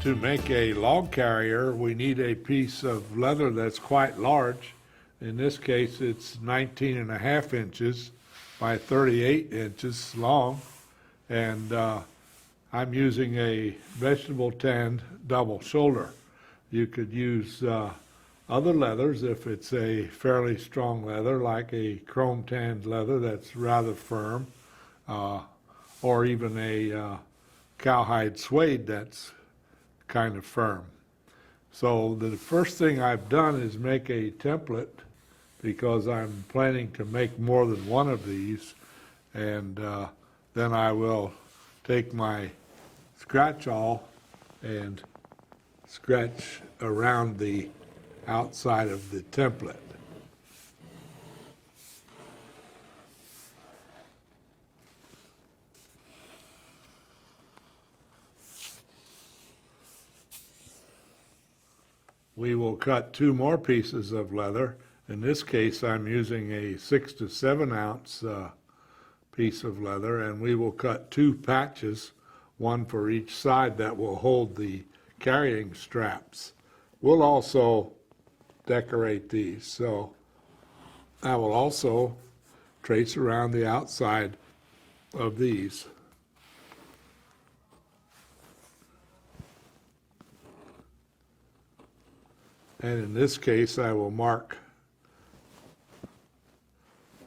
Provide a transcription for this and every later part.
To make a log carrier, we need a piece of leather that's quite large. In this case, it's 19.5 inches by 38 inches long, and I'm using a vegetable tanned double shoulder. You could use other leathers if it's a fairly strong leather, like a chrome tanned leather that's rather firm, or even a cowhide suede that's kind of firm. So the first thing I've done is make a template, because I'm planning to make more than one of these, and then I will take my scratch awl and scratch around the outside of the template. We will cut two more pieces of leather. In this case, I'm using a 6 to 7 ounce piece of leather, and we will cut two patches, one for each side, that will hold the carrying straps. We'll also decorate these, so I will also trace around the outside of these. And in this case, I will mark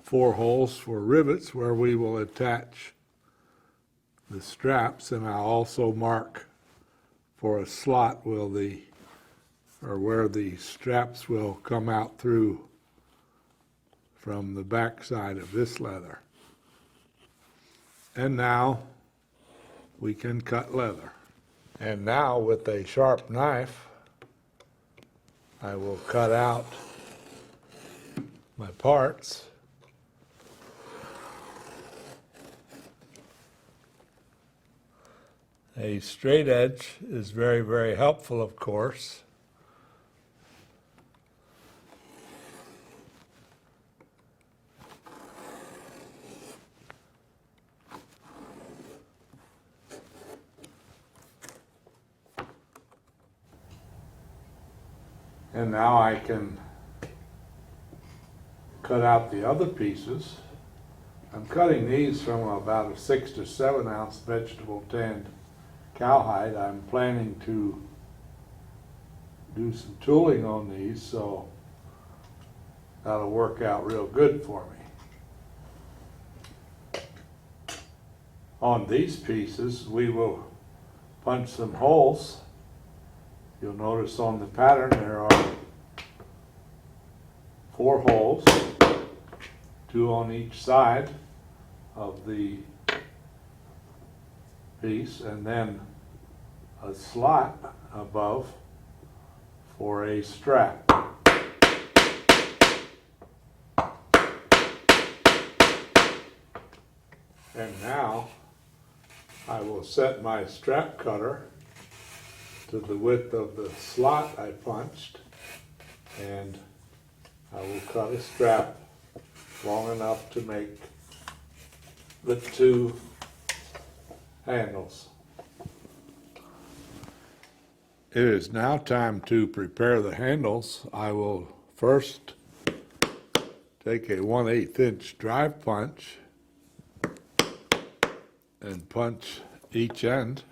4 holes for rivets where we will attach the straps, and I'll also mark for a slot where the straps will come out through from the back side of this leather. And now we can cut leather. And now with a sharp knife, I will cut out my parts. A straight edge is very, very helpful, of course. And now I can cut out the other pieces. I'm cutting these from about a 6 to 7 ounce vegetable tanned cowhide. I'm planning to do some tooling on these, so that'll work out real good for me. On these pieces, we will punch some holes. You'll notice on the pattern there are 4 holes, 2 on each side of the piece, and then a slot above for a strap. And now I will set my strap cutter to the width of the slot I punched, and I will cut a strap long enough to make the 2 handles. It is now time to prepare the handles. I will first take a 1/8 inch drive punch and punch each end,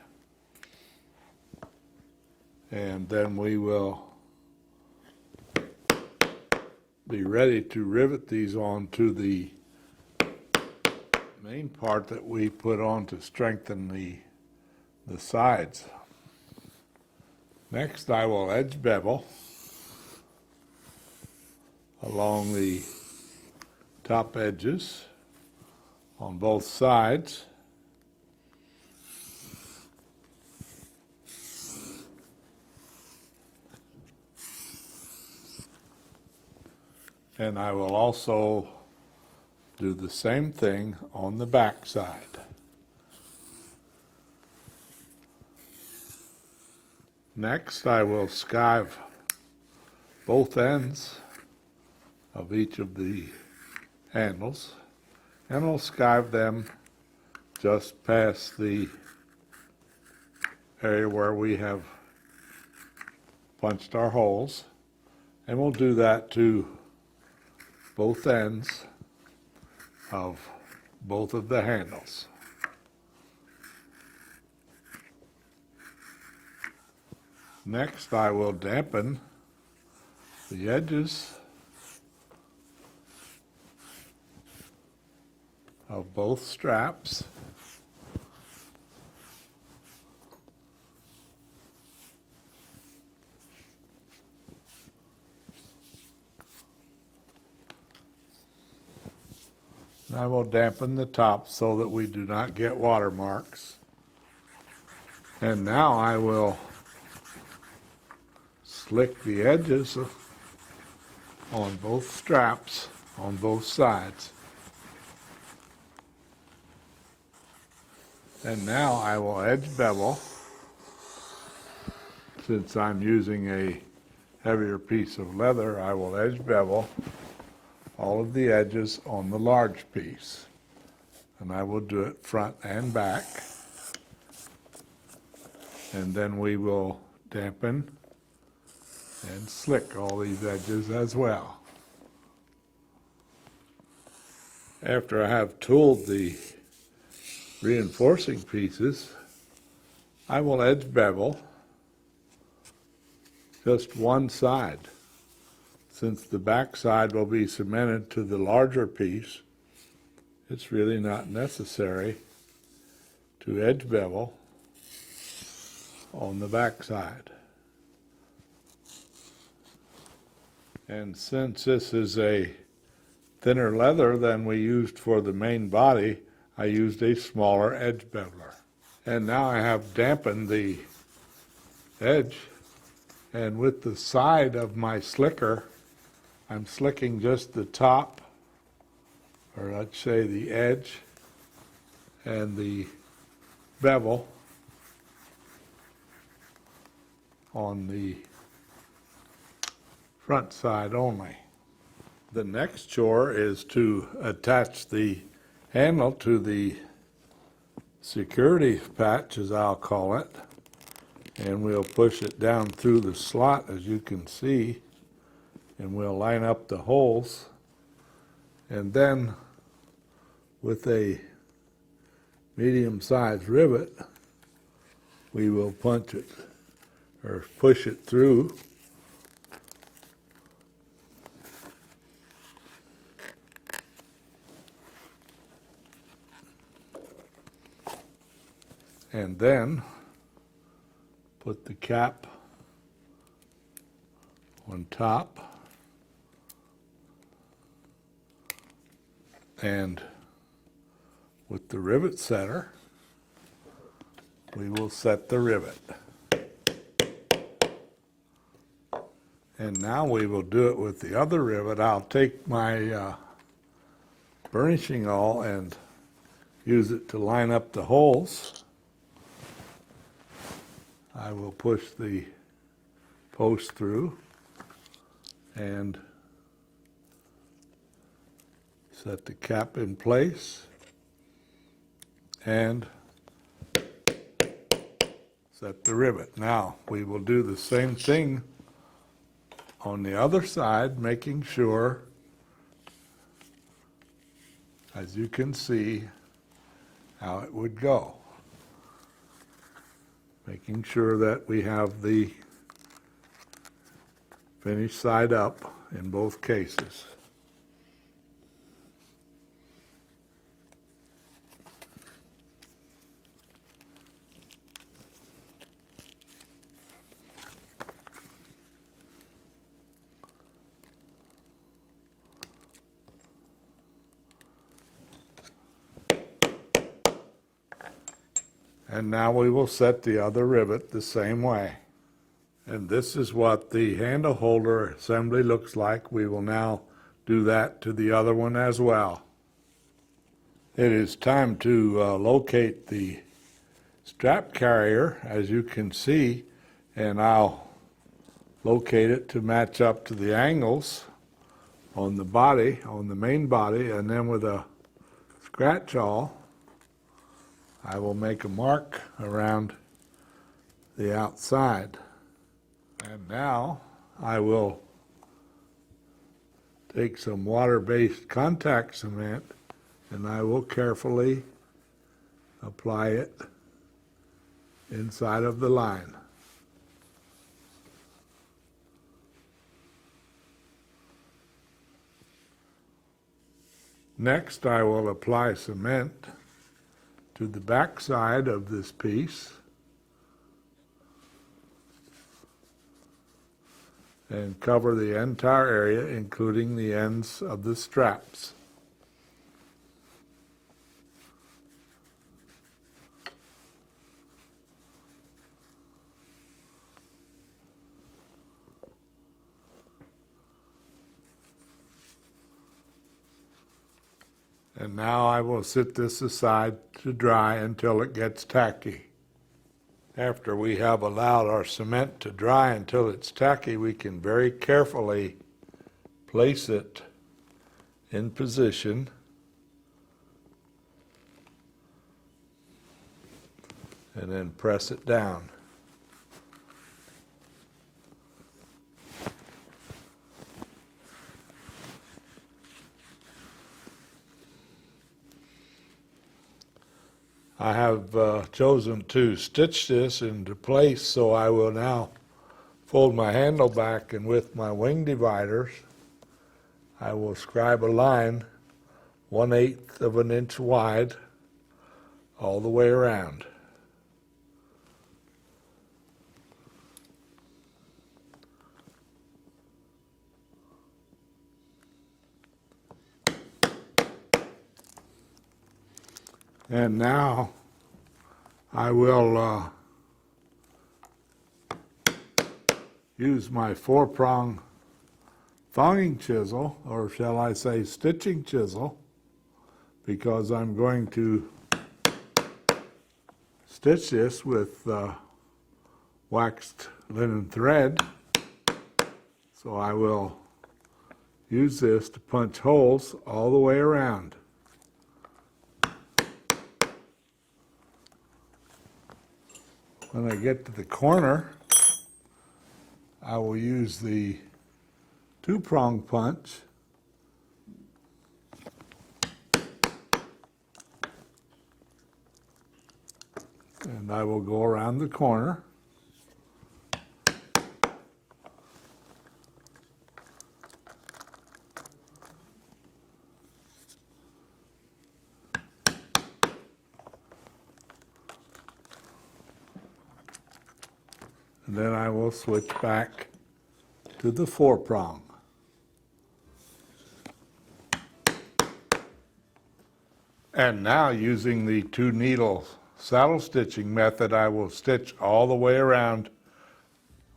and then we will be ready to rivet these onto the main part that we put on to strengthen the sides. Next, I will edge bevel along the top edges on both sides. And I will also do the same thing on the back side. Next, I will skive both ends of each of the handles, and I'll skive them just past the area where we have punched our holes, and we'll do that to both ends of both of the handles. Next, I will dampen the edges of both straps. I will dampen the top so that we do not get watermarks. And now I will slick the edges on both straps on both sides. And now I will edge bevel, since I'm using a heavier piece of leather. I will edge bevel all of the edges on the large piece, and I will do it front and back, and then we will dampen and slick all these edges as well. After I have tooled the reinforcing pieces, I will edge bevel just one side. Since the back side will be cemented to the larger piece, it's really not necessary to edge bevel on the back side. And since this is a thinner leather than we used for the main body, I used a smaller edge beveler. And now I have dampened the edge, and with the side of my slicker, I'm slicking just the top, or let's say the edge, and the bevel on the front side only. The next chore is to attach the handle to the security patch, as I'll call it, and we'll push it down through the slot, as you can see, and we'll line up the holes, and then with a medium-sized rivet we will punch it or push it through. And then put the cap on top, and with the rivet setter we will set the rivet. And now we will do it with the other rivet. I'll take my burnishing awl and use it to line up the holes. I will push the post through and set the cap in place and set the rivet. Now we will do the same thing on the other side, making sure, as you can see, how it would go. Making sure that we have the finished side up in both cases. And now we will set the other rivet the same way. And this is what the handle holder assembly looks like. We will now do that to the other one as well. It is time to locate the strap carrier, as you can see, and I'll locate it to match up to the angles on the body, on the main body, and then with a scratch awl I will make a mark around the outside And now I will take some water-based contact cement and I will carefully apply it inside of the line. Next, I will apply cement to the back side of this piece and cover the entire area, including the ends of the straps. And now I will set this aside to dry until it gets tacky. After we have allowed our cement to dry until it's tacky, we can very carefully place it in position and then press it down. I have chosen to stitch this into place, so I will now fold my handle back, and with my wing dividers I will scribe a line 1/8 of an inch wide all the way around. And now I will use my 4-prong thonging chisel, or shall I say stitching chisel, because I'm going to stitch this with waxed linen thread. So I will use this to punch holes all the way around. When I get to the corner, I will use the 2-prong punch and I will go around the corner. And then I will switch back to the 4-prong. And now, using the 2-needle saddle stitching method, I will stitch all the way around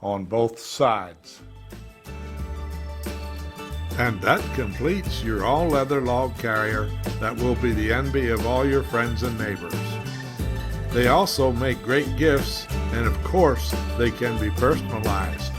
on both sides. And that completes your all-leather log carrier that will be the envy of all your friends and neighbors. They also make great gifts, and of course, they can be personalized.